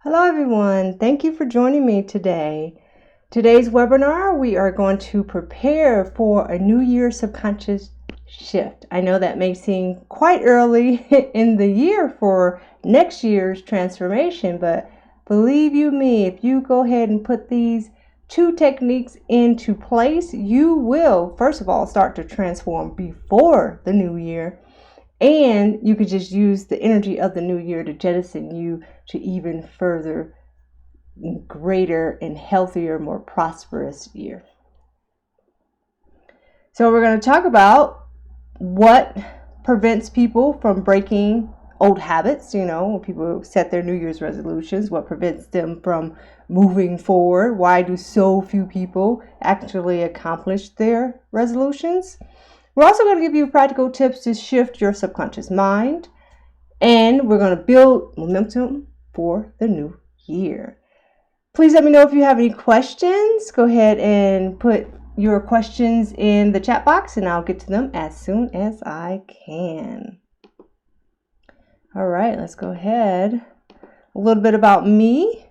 Hello everyone, thank you for joining me today. Today's webinar, we are going to prepare for a New Year subconscious shift. I know that may seem quite early in the year for next year's transformation, but believe you me, if you go ahead and put these two techniques into place, you will, first of all, start to transform before the new year. And you could just use the energy of the new year to jettison you to even further greater and healthier, more prosperous year. So we're going to talk about what prevents people from breaking old habits. When people set their New Year's resolutions, what prevents them from moving forward? Why do so few people actually accomplish their resolutions? We're also going to give you practical tips to shift your subconscious mind, and we're going to build momentum for the new year. Please let me know if you have any questions. Go ahead and put your questions in the chat box, and I'll get to them as soon as I can. All right, let's go ahead. A little bit about me.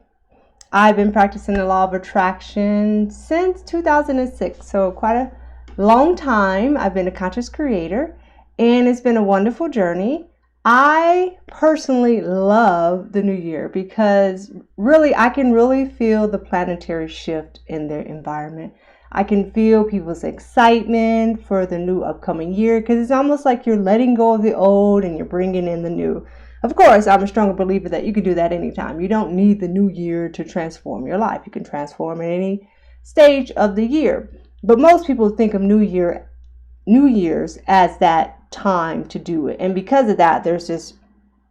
I've been practicing the law of attraction since 2006, so quite a long time. I've been a conscious creator, and it's been a wonderful journey. I personally love the new year because I can really feel the planetary shift in their environment. I can feel people's excitement for the new upcoming year because it's almost like you're letting go of the old and you're bringing in the new. Of course, I'm a stronger believer that you can do that anytime. You don't need the new year to transform your life. You can transform at any stage of the year. But most people think of New Year's as that time to do it. And because of that, there's this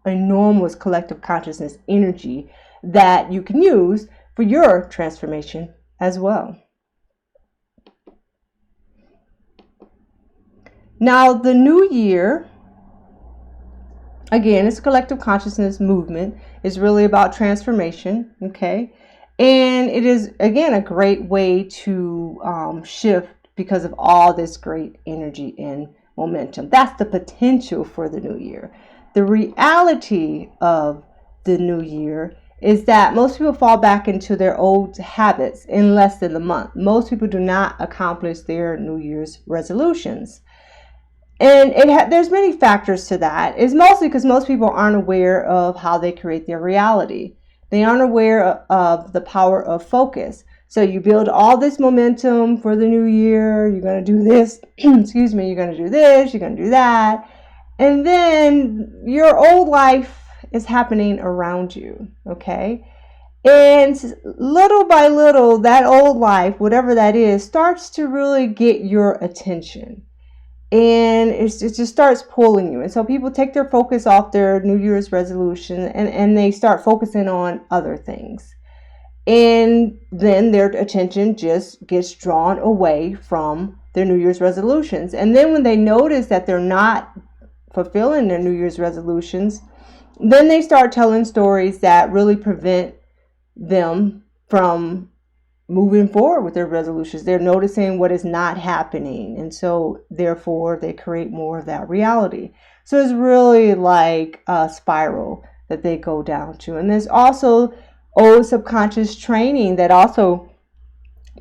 enormous collective consciousness energy that you can use for your transformation as well. Now, the new year, again, it's a collective consciousness movement. It's really about transformation, okay? And it is, again, a great way to shift because of all this great energy and momentum. That's the potential for the new year. The reality of the new year is that most people fall back into their old habits in less than a month. Most people do not accomplish their New Year's resolutions. And there's many factors to that. It's mostly because most people aren't aware of how they create their reality. They aren't aware of the power of focus. So you build all this momentum for the new year. You're going to do this. Excuse me. You're going to do this. You're going to do that. And then your old life is happening around you. Okay. And little by little, that old life, whatever that is, starts to really get your attention. And it just starts pulling you. And so people take their focus off their New Year's resolution and they start focusing on other things. And then their attention just gets drawn away from their New Year's resolutions. And then when they notice that they're not fulfilling their New Year's resolutions, then they start telling stories that really prevent them from moving forward with their resolutions. They're noticing what is not happening, and so therefore they create more of that reality. So it's really like a spiral that they go down to. And there's also old subconscious training that also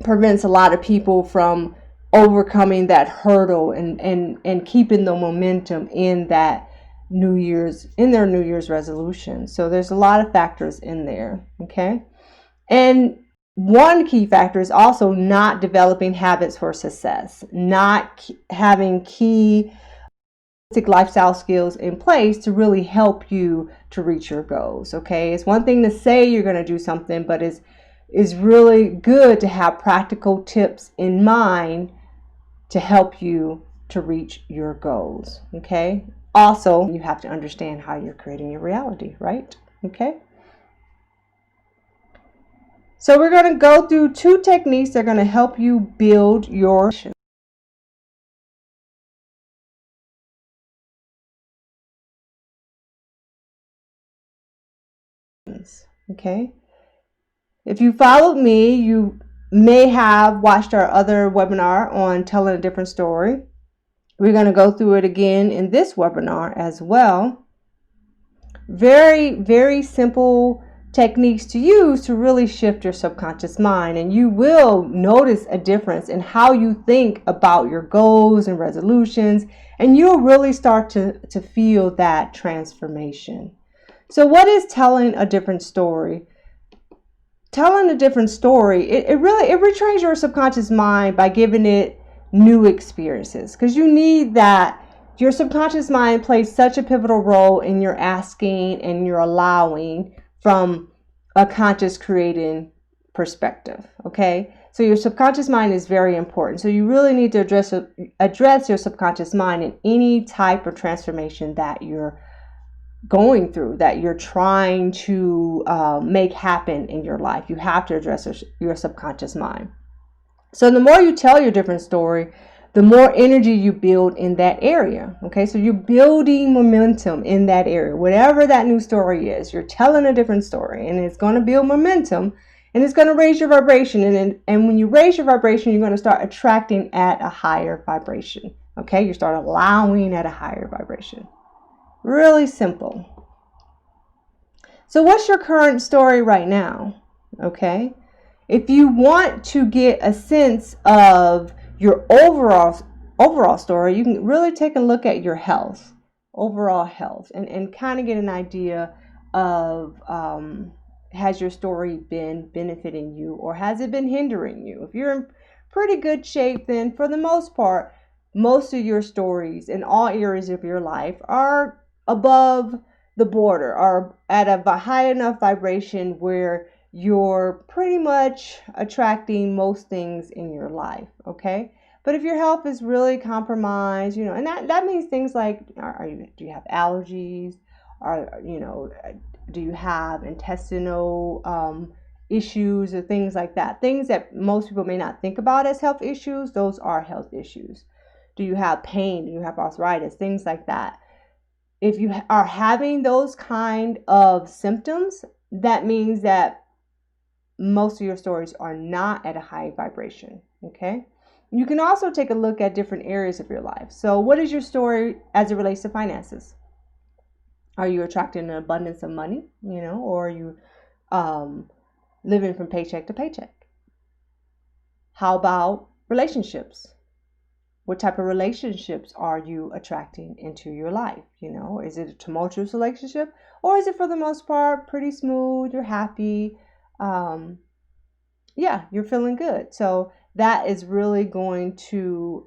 prevents a lot of people from overcoming that hurdle and keeping the momentum in their New Year's resolution. So there's a lot of factors in there. Okay. And one key factor is also not developing habits for success, not having key lifestyle skills in place to really help you to reach your goals. Okay, it's one thing to say you're going to do something, but it's really good to have practical tips in mind to help you to reach your goals. Okay, also you have to understand how you're creating your reality, right? Okay. So we're going to go through two techniques that are going to help you build your okay. If you followed me, you may have watched our other webinar on telling a different story. We're going to go through it again in this webinar as well. Very, very simple techniques to use to really shift your subconscious mind, and you will notice a difference in how you think about your goals and resolutions, and you'll really start to feel that transformation. So what is telling a different story? Telling a different story, it retrains your subconscious mind by giving it new experiences, because you need that. Your subconscious mind plays such a pivotal role in your asking and your allowing from a conscious creating perspective. Okay, so your subconscious mind is very important. So you really need to address your subconscious mind in any type of transformation that you're going through, that you're trying to make happen in your life. You have to address your subconscious mind. So the more you tell your different story, the more energy you build in that area. Okay, so you're building momentum in that area. Whatever that new story is, you're telling a different story, and it's going to build momentum, and it's going to raise your vibration. And when you raise your vibration, you're going to start attracting at a higher vibration. Okay, you start allowing at a higher vibration. Really simple. So what's your current story right now? Okay, if you want to get a sense of your overall story, you can really take a look at your overall health, and kind of get an idea of has your story been benefiting you, or has it been hindering you? If you're in pretty good shape, then for the most part, most of your stories in all areas of your life are above the border, are at a high enough vibration where you're pretty much attracting most things in your life. Okay, but if your health is really compromised, and that means things like, do you have allergies, do you have intestinal issues, or things like that, things that most people may not think about as health issues, those are health issues. Do you have pain? Do you have arthritis? Things like that. If you are having those kind of symptoms, that means that most of your stories are not at a high vibration. Okay, you can also take a look at different areas of your life. So what is your story as it relates to finances? Are you attracting an abundance of money, or are you living from paycheck to paycheck? How about relationships? What type of relationships are you attracting into your life? Is it a tumultuous relationship, or is it for the most part pretty smooth? You're happy. You're feeling good. So that is really going to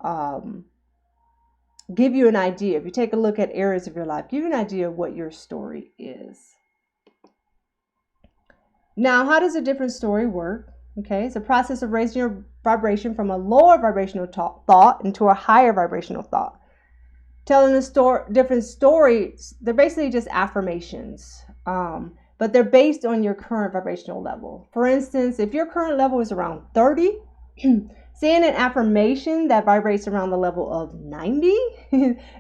give you an idea. If you take a look at areas of your life, give you an idea of what your story is. Now, how does a different story work? Okay, it's a process of raising your vibration from a lower vibrational thought into a higher vibrational thought. Telling different stories, they're basically just affirmations, but they're based on your current vibrational level. For instance, if your current level is around 30, saying an affirmation that vibrates around the level of 90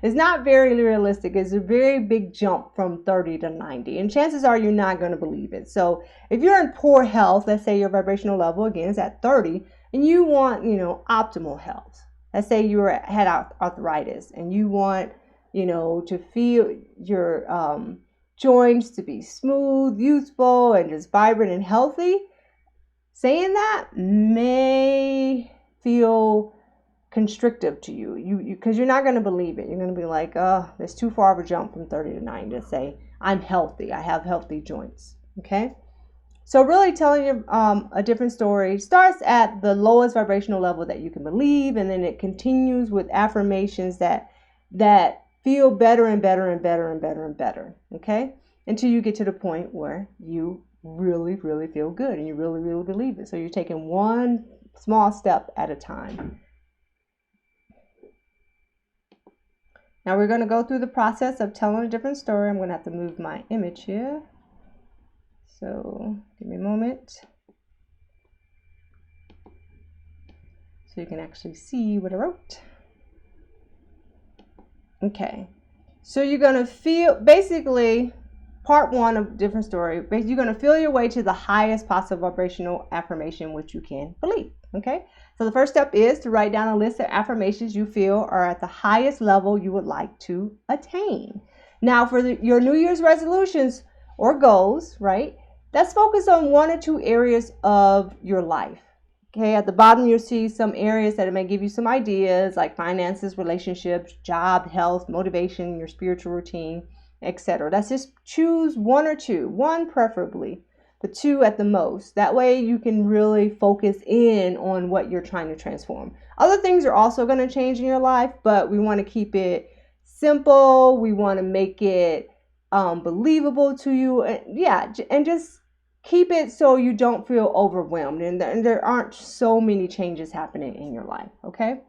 is not very realistic. It's a very big jump from 30 to 90. And chances are you're not going to believe it. So if you're in poor health, let's say your vibrational level again is at 30, and you want, optimal health. Let's say you had arthritis and you want, to feel your joints to be smooth, youthful, and just vibrant and healthy. Saying that may feel constrictive to you, because you're not going to believe it. You're going to be like, oh, that's too far of a jump from 30 to 90 to say I'm healthy, I have healthy joints. Okay, so really telling you a different story starts at the lowest vibrational level that you can believe, and then it continues with affirmations that feel better and better and better and better and better. Okay, until you get to the point where you really, really feel good and you really, really believe it. So you're taking one small step at a time. Now we're going to go through the process of telling a different story. I'm going to have to move my image here. So give me a moment so you can actually see what I wrote. Okay, so you're going to feel, basically, part one of different story, you're going to feel your way to the highest possible vibrational affirmation which you can believe. Okay, so the first step is to write down a list of affirmations you feel are at the highest level you would like to attain. Now for your New Year's resolutions or goals, right, Let's focus on one or two areas of your life. Okay, at the bottom, you'll see some areas that it may give you some ideas like finances, relationships, job, health, motivation, your spiritual routine, etc. Let's just choose one or two, one preferably, but two at the most. That way you can really focus in on what you're trying to transform. Other things are also going to change in your life, but we want to keep it simple. We want to make it believable to you. And just keep it so you don't feel overwhelmed and there aren't so many changes happening in your life. Okay,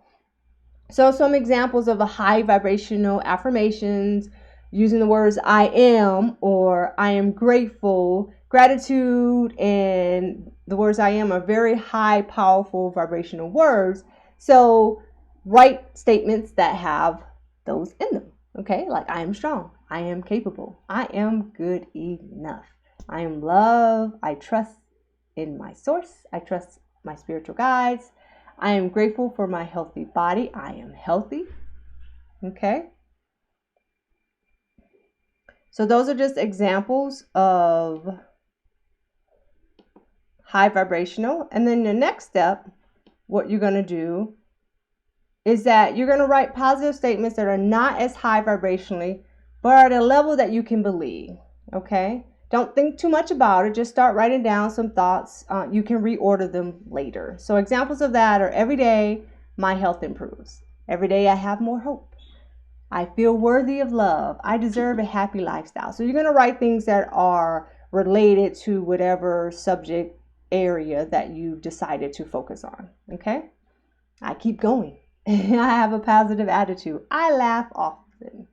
so some examples of a high vibrational affirmations using the words I am or I am grateful. Gratitude and the words I am are very high, powerful vibrational words. So write statements that have those in them. Okay, like I am strong, I am capable, I am good enough, I am love, I trust in my source, I trust my spiritual guides, I am grateful for my healthy body, I am healthy. Okay, so those are just examples of high vibrational. And then the next step, what you're going to do is that you're going to write positive statements that are not as high vibrationally, but are at a level that you can believe. Okay, don't think too much about it. Just start writing down some thoughts. You can reorder them later. So examples of that are every day my health improves. Every day I have more hope. I feel worthy of love. I deserve a happy lifestyle. So you're going to write things that are related to whatever subject area that you decided to focus on. Okay, I keep going. I have a positive attitude. I laugh often.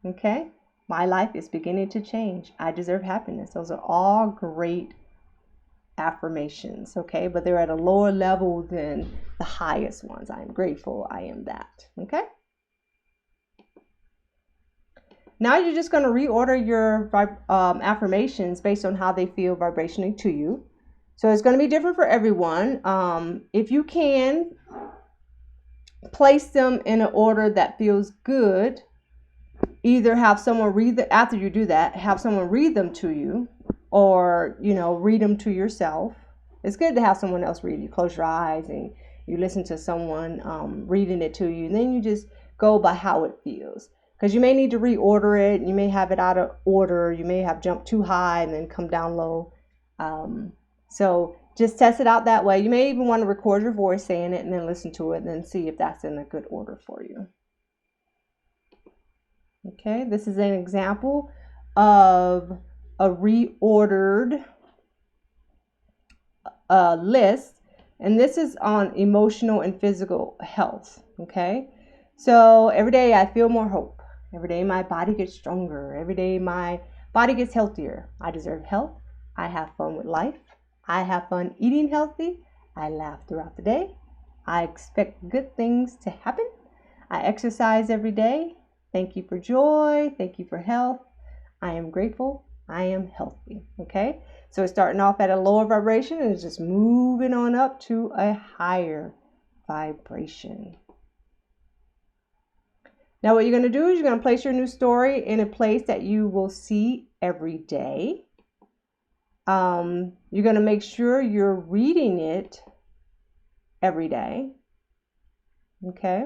Okay, my life is beginning to change. I deserve happiness. Those are all great affirmations. Okay, but they're at a lower level than the highest ones. I am grateful. I am that. Okay, now you're just going to reorder your affirmations based on how they feel vibrationally to you. So it's going to be different for everyone. If you can, place them in an order that feels good. Either have someone read them after you do that, have someone read them to you, or read them to yourself. It's good to have someone else read. You close your eyes and you listen to someone reading it to you, and then you just go by how it feels, because you may need to reorder it. You may have it out of order. You may have jumped too high and then come down low. So just test it out that way. You may even want to record your voice saying it and then listen to it and then see if that's in a good order for you. Okay, this is an example of a reordered list, and this is on emotional and physical health. Okay, so every day I feel more hope. Every day my body gets stronger. Every day my body gets healthier. I deserve health. I have fun with life. I have fun eating healthy. I laugh throughout the day. I expect good things to happen. I exercise every day. Thank you for joy. Thank you for health. I am grateful. I am healthy. Okay, so it's starting off at a lower vibration and it's just moving on up to a higher vibration. Now what you're going to do is you're going to place your new story in a place that you will see every day. You're going to make sure you're reading it every day. Okay.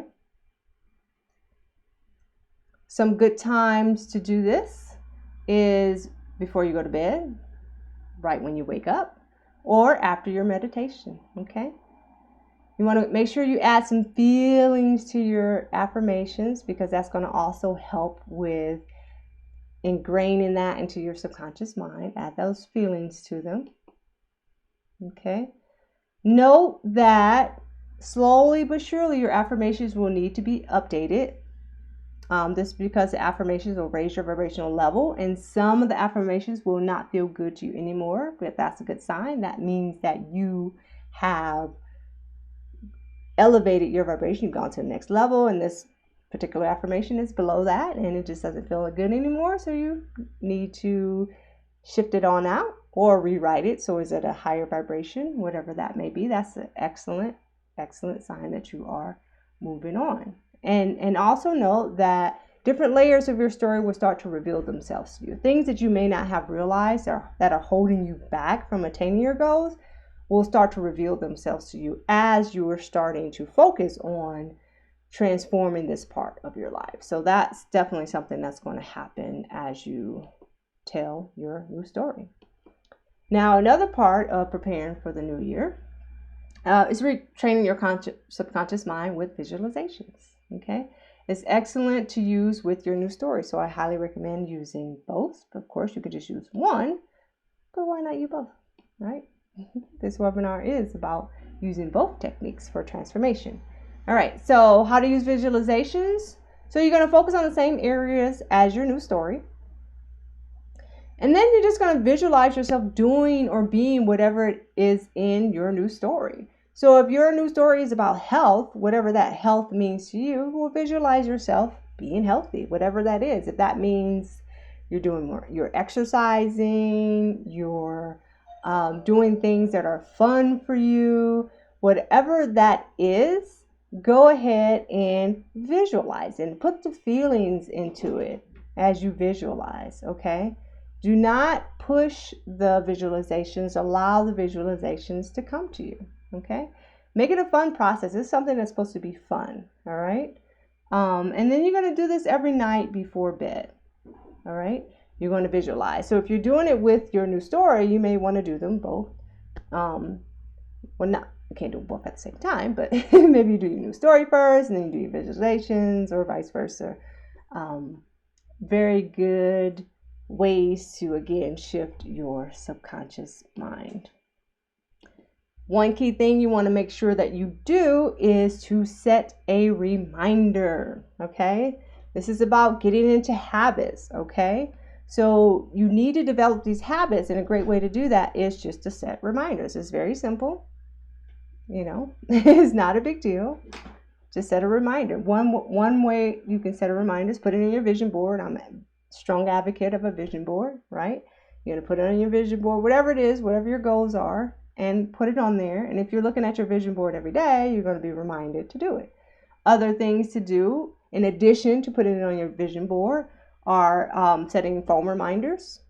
Some good times to do this is before you go to bed, right when you wake up, or after your meditation. Okay. You want to make sure you add some feelings to your affirmations, because that's going to also help with ingraining that into your subconscious mind. Add those feelings to them. Okay. Note that slowly but surely your affirmations will need to be updated. This is because the affirmations will raise your vibrational level, and some of the affirmations will not feel good to you anymore. But that's a good sign. That means that you have elevated your vibration. You've gone to the next level, and this particular affirmation is below that, and it just doesn't feel good anymore. So you need to shift it on out or rewrite it so it's at a higher vibration, whatever that may be. That's an excellent sign that you are moving on. And also note that different layers of your story will start to reveal themselves to you. Things that you may not have realized that are holding you back from attaining your goals will start to reveal themselves to you as you are starting to focus on transforming this part of your life. So that's definitely something that's going to happen as you tell your new story. Now, another part of preparing for the new year is retraining your subconscious mind with visualizations. Okay, it's excellent to use with your new story, so I highly recommend using both. Of course, you could just use one, but why not use both, right? This webinar is about using both techniques for transformation. All right, so how to use visualizations. So you're going to focus on the same areas as your new story. And then you're just going to visualize yourself doing or being whatever it is in your new story. So if your new story is about health, whatever that health means to you, will visualize yourself being healthy, whatever that is. If that means you're doing more, you're exercising, you're doing things that are fun for you, whatever that is, go ahead and visualize and put the feelings into it as you visualize, okay? Do not push the visualizations. Allow the visualizations to come to you, okay? Make it a fun process. It's something that's supposed to be fun, all right? And then you're going to do this every night before bed, all right? You're going to visualize. So if you're doing it with your new story, you may want to do them both. Well, not, you can't do both at the same time, but maybe you do your new story first and then you do your visualizations, or vice versa. Very good ways to, again, shift your subconscious mind. One key thing you want to make sure that you do is to set a reminder, okay? This is about getting into habits, okay? So you need to develop these habits, and a great way to do that is just to set reminders. It's very simple, you know, it's not a big deal. Just set a reminder. One way you can set a reminder is put it in your vision board. I'm a strong advocate of a vision board, right? You're going to put it on your vision board, whatever it is, whatever your goals are, and put it on there. And if you're looking at your vision board every day, you're going to be reminded to do it. Other things to do, in addition to putting it on your vision board, are setting phone reminders,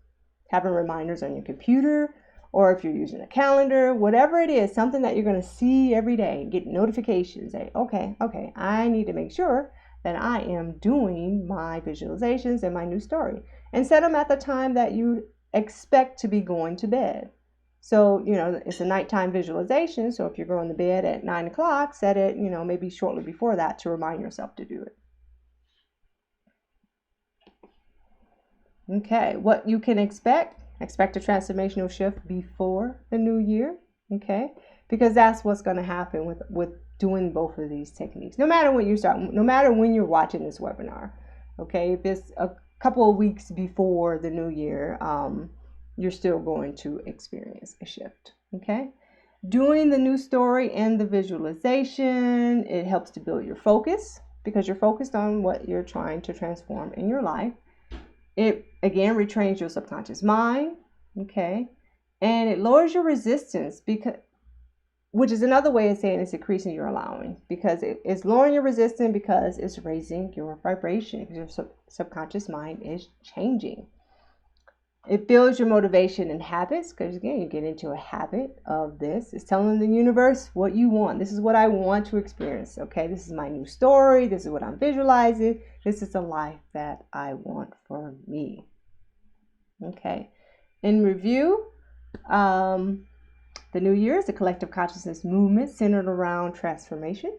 having reminders on your computer, or if you're using a calendar, whatever it is, something that you're going to see every day, get notifications. Say, okay, I need to make sure that I am doing my visualizations and my new story, and set them at the time that you expect to be going to bed. So, you know, it's a nighttime visualization. So if you're going to bed at 9 o'clock, set it, you know, maybe shortly before that to remind yourself to do it. Okay, what you can expect a transformational shift before the new year, okay? Because that's what's going to happen with doing both of these techniques. No matter when you start, no matter when you're watching this webinar, okay? If it's a couple of weeks before the new year, you're still going to experience a shift, okay? Doing the new story and the visualization, it helps to build your focus because you're focused on what you're trying to transform in your life. It, again, retrains your subconscious mind, okay? And it lowers your resistance, which is another way of saying it's increasing your allowing, because it's lowering your resistance because it's raising your vibration, because your subconscious mind is changing. It builds your motivation and habits, because again, you get into a habit of this. It's telling the universe what you want. This is what I want to experience, okay? This is my new story. This is what I'm visualizing. This is the life that I want for me, okay? In review, the new year is a collective consciousness movement centered around transformation.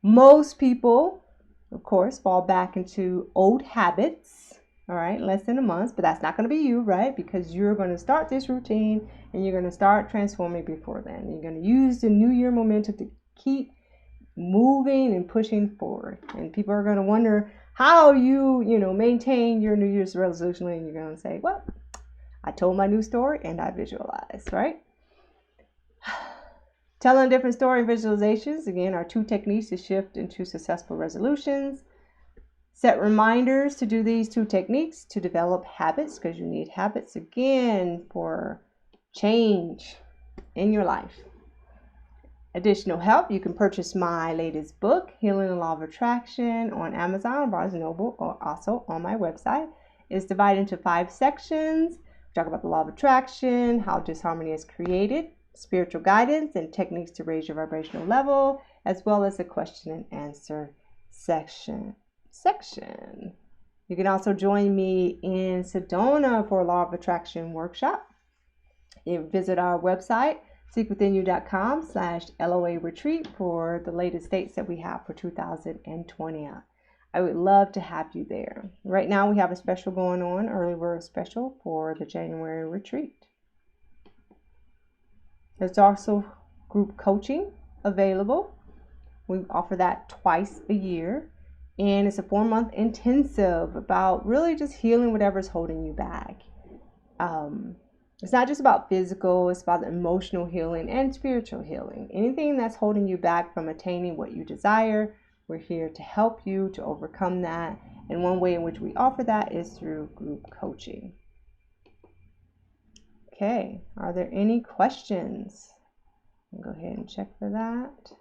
Most people, of course, fall back into old habits, all right, less than a month, but that's not going to be you, right? Because you're going to start this routine and you're going to start transforming before then. You're going to use the new year momentum to keep moving and pushing forward. And people are going to wonder how you maintain your New Year's resolution, and you're going to say, well, I told my new story and I visualized, right? Telling a different story and visualizations, again, are two techniques to shift into successful resolutions. Set reminders to do these two techniques to develop habits, because you need habits, again, for change in your life. additional help, you can purchase my latest book, Healing the Law of Attraction, on Amazon, Barnes & Noble, or also on my website. It's divided into 5 sections. We talk about the law of attraction, how disharmony is created, spiritual guidance, and techniques to raise your vibrational level, as well as a question and answer section. You can also join me in Sedona for a Law of Attraction workshop. You visit our website, seekwithinyou.com/LOA retreat, for the latest dates that we have for 2020. I would love to have you there. Right now we have a special going on, early bird special for the January retreat. There's also group coaching available. We offer that twice a year. And it's a 4-month intensive about really just healing whatever's holding you back. It's not just about physical, it's about emotional healing and spiritual healing. Anything that's holding you back from attaining what you desire, we're here to help you to overcome that. And one way in which we offer that is through group coaching. Okay, are there any questions? I'll go ahead and check for that.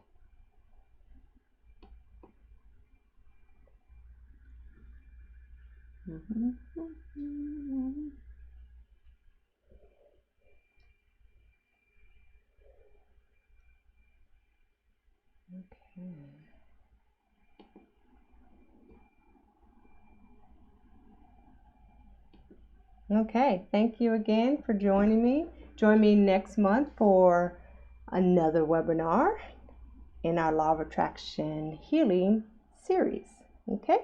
Okay, thank you again for joining me. Join me next month for another webinar in our Law of Attraction Healing series. Okay?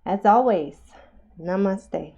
As always, namaste.